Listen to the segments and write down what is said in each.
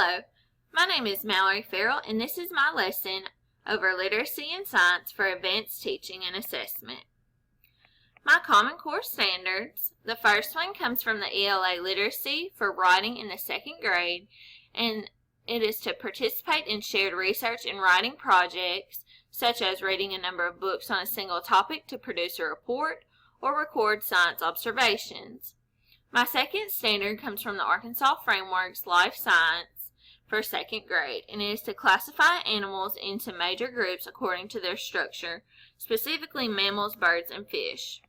Hello, my name is Mallory Farrell, and this is my lesson over literacy and science for advanced teaching and assessment. My Common Core standards, the first one comes from the ELA Literacy for writing in the 2nd grade, and it is to participate in shared research and writing projects, such as reading a number of books on a single topic to produce a report or record science observations. My second standard comes from the Arkansas Framework's Life Science for 2nd grade, and it is to classify animals into major groups according to their structure, specifically mammals, birds, and fish.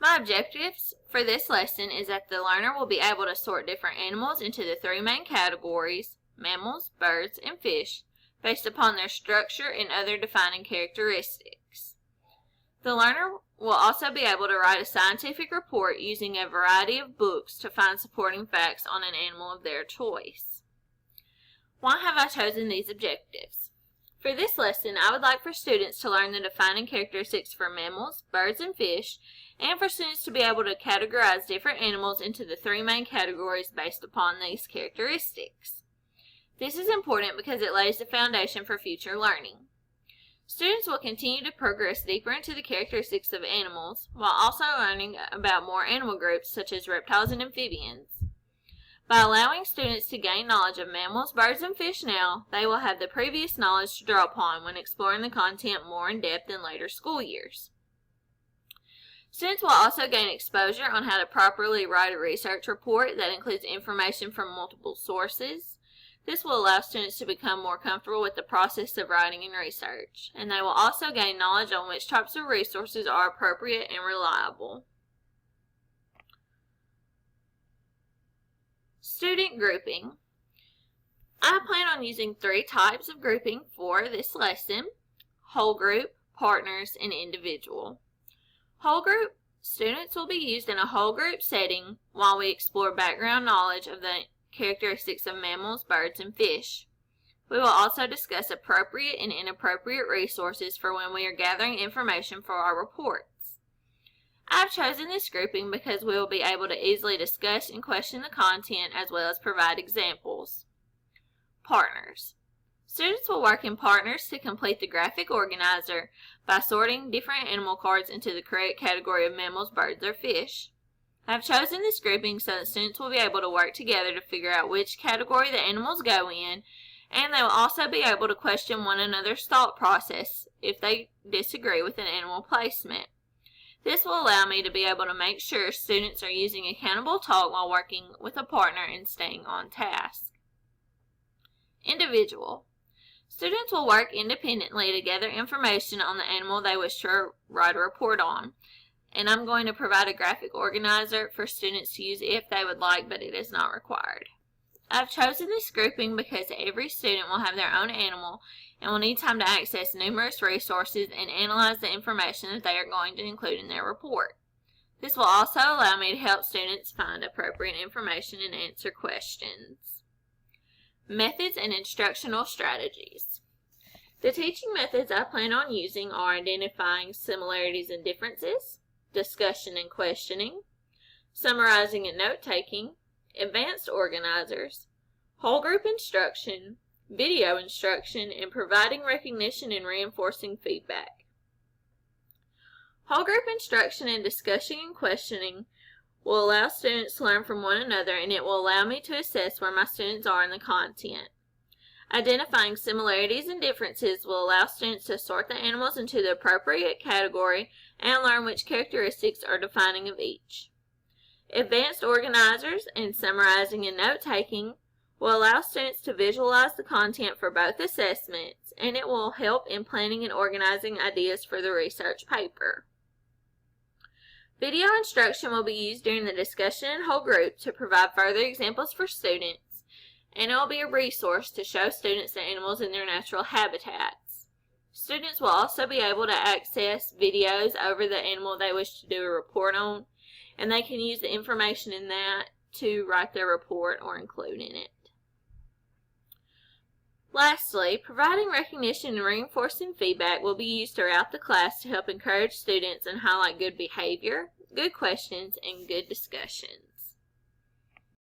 My objectives for this lesson is that the learner will be able to sort different animals into the 3 main categories, mammals, birds, and fish, based upon their structure and other defining characteristics. The learner will also be able to write a scientific report using a variety of books to find supporting facts on an animal of their choice. Why have I chosen these objectives? For this lesson, I would like for students to learn the defining characteristics for mammals, birds, and fish, and for students to be able to categorize different animals into the 3 main categories based upon these characteristics. This is important because it lays the foundation for future learning. Students will continue to progress deeper into the characteristics of animals, while also learning about more animal groups such as reptiles and amphibians. By allowing students to gain knowledge of mammals, birds, and fish now, they will have the previous knowledge to draw upon when exploring the content more in depth in later school years. Students will also gain exposure on how to properly write a research report that includes information from multiple sources. This will allow students to become more comfortable with the process of writing and research, and they will also gain knowledge on which types of resources are appropriate and reliable. Student grouping. I plan on using 3 types of grouping for this lesson: whole group, partners, and individual. Whole group students will be used in a whole group setting while we explore background knowledge of the characteristics of mammals, birds, and fish. We will also discuss appropriate and inappropriate resources for when we are gathering information for our reports. I have chosen this grouping because we will be able to easily discuss and question the content as well as provide examples. Partners. Students will work in partners to complete the graphic organizer by sorting different animal cards into the correct category of mammals, birds, or fish. I have chosen this grouping so that students will be able to work together to figure out which category the animals go in, and they will also be able to question one another's thought process if they disagree with an animal placement. This will allow me to be able to make sure students are using accountable talk while working with a partner and staying on task. Individual. Students will work independently to gather information on the animal they wish to write a report on, and I'm going to provide a graphic organizer for students to use if they would like, but it is not required. I've chosen this grouping because every student will have their own animal and will need time to access numerous resources and analyze the information that they are going to include in their report. This will also allow me to help students find appropriate information and answer questions. Methods and instructional strategies. The teaching methods I plan on using are identifying similarities and differences, discussion and questioning, summarizing and note-taking, advanced organizers, whole group instruction, video instruction, and providing recognition and reinforcing feedback. Whole group instruction and discussion and questioning will allow students to learn from one another, and it will allow me to assess where my students are in the content. Identifying similarities and differences will allow students to sort the animals into the appropriate category and learn which characteristics are defining of each. Advanced organizers and summarizing and note-taking will allow students to visualize the content for both assessments, and it will help in planning and organizing ideas for the research paper. Video instruction will be used during the discussion and whole group to provide further examples for students, and it will be a resource to show students the animals in their natural habitats. Students will also be able to access videos over the animal they wish to do a report on, and they can use the information in that to write their report or include in it. Lastly, providing recognition and reinforcing feedback will be used throughout the class to help encourage students and highlight good behavior, good questions, and good discussions.